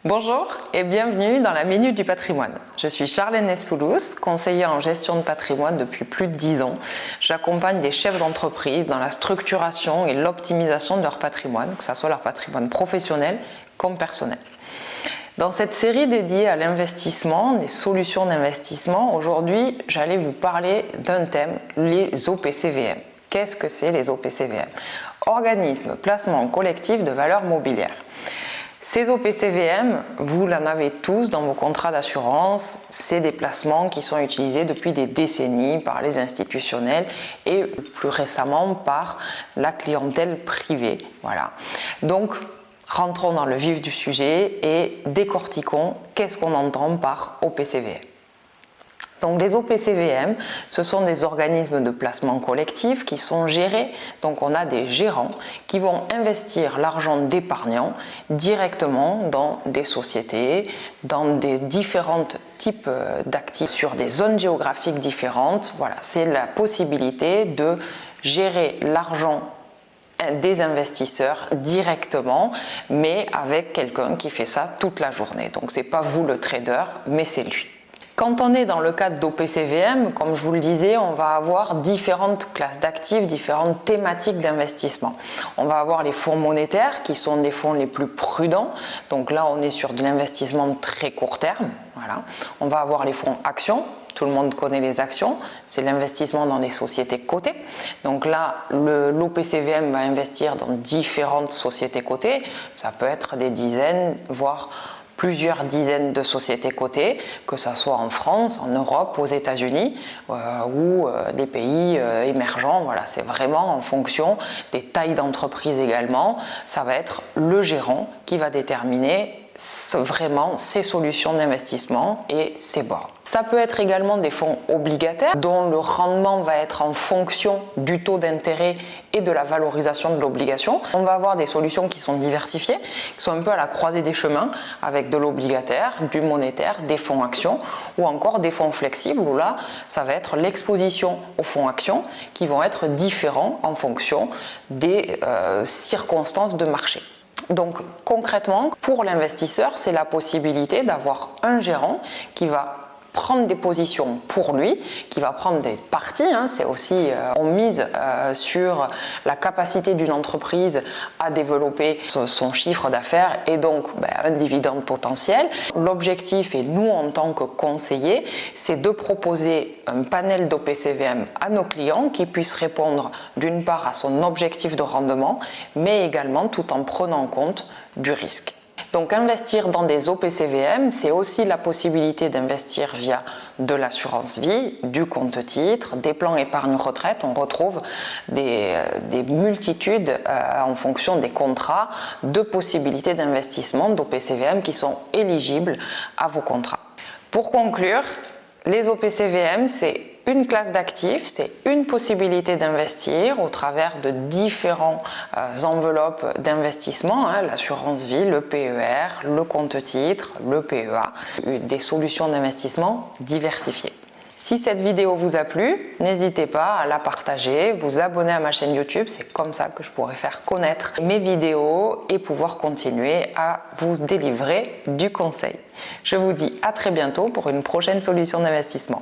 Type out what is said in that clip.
Bonjour et bienvenue dans la Minute du Patrimoine. Je suis Charlène Nespoulos, conseillère en gestion de patrimoine depuis plus de 10 ans. J'accompagne des chefs d'entreprise dans la structuration et l'optimisation de leur patrimoine, que ce soit leur patrimoine professionnel comme personnel. Dans cette série dédiée à l'investissement, des solutions d'investissement, aujourd'hui j'allais vous parler d'un thème, les OPCVM. Qu'est-ce que c'est les OPCVM? Organismes placement collectif de valeurs mobilières. Ces OPCVM, vous en avez tous dans vos contrats d'assurance, c'est des placements qui sont utilisés depuis des décennies par les institutionnels et plus récemment par la clientèle privée. Voilà. Donc, rentrons dans le vif du sujet et décortiquons qu'est-ce qu'on entend par OPCVM. Donc les OPCVM, ce sont des organismes de placement collectif qui sont gérés, donc on a des gérants qui vont investir l'argent d'épargnants directement dans des sociétés, dans des différents types d'actifs sur des zones géographiques différentes. Voilà, c'est la possibilité de gérer l'argent des investisseurs directement, mais avec quelqu'un qui fait ça toute la journée. Donc c'est pas vous le trader, mais c'est lui. Quand on est dans le cadre d'OPCVM, comme je vous le disais, on va avoir différentes classes d'actifs, différentes thématiques d'investissement. On va avoir les fonds monétaires qui sont des fonds les plus prudents. Donc là, on est sur de l'investissement très court terme. Voilà. On va avoir les fonds actions. Tout le monde connaît les actions, c'est l'investissement dans des sociétés cotées. Donc là, l'OPCVM va investir dans différentes sociétés cotées. Ça peut être des dizaines, voire plusieurs dizaines de sociétés cotées, que ce soit en France, en Europe, aux États-Unis ou des pays émergents. Voilà, c'est vraiment en fonction des tailles d'entreprise également. Ça va être le gérant qui va déterminer vraiment ses solutions d'investissement et ses bords. Ça peut être également des fonds obligataires dont le rendement va être en fonction du taux d'intérêt et de la valorisation de l'obligation. On va avoir des solutions qui sont diversifiées, qui sont un peu à la croisée des chemins avec de l'obligataire, du monétaire, des fonds actions ou encore des fonds flexibles où là, ça va être l'exposition aux fonds actions qui vont être différents en fonction des circonstances de marché. Donc concrètement, pour l'investisseur, c'est la possibilité d'avoir un gérant qui va prendre des positions pour lui, qui va prendre des parties, c'est aussi, on mise sur la capacité d'une entreprise à développer son chiffre d'affaires et donc un dividende potentiel. L'objectif, et nous en tant que conseillers, c'est de proposer un panel d'OPCVM à nos clients qui puissent répondre d'une part à son objectif de rendement, mais également tout en prenant en compte du risque. Donc investir dans des OPCVM, c'est aussi la possibilité d'investir via de l'assurance vie, du compte titre, des plans épargne retraite. On retrouve des multitudes en fonction des contrats de possibilités d'investissement d'OPCVM qui sont éligibles à vos contrats. Pour conclure, les OPCVM, c'est une classe d'actifs, c'est une possibilité d'investir au travers de différentes enveloppes d'investissement, l'assurance vie, le PER, le compte titre, le PEA, des solutions d'investissement diversifiées. Si cette vidéo vous a plu, n'hésitez pas à la partager, vous abonner à ma chaîne YouTube, c'est comme ça que je pourrai faire connaître mes vidéos et pouvoir continuer à vous délivrer du conseil. Je vous dis à très bientôt pour une prochaine solution d'investissement.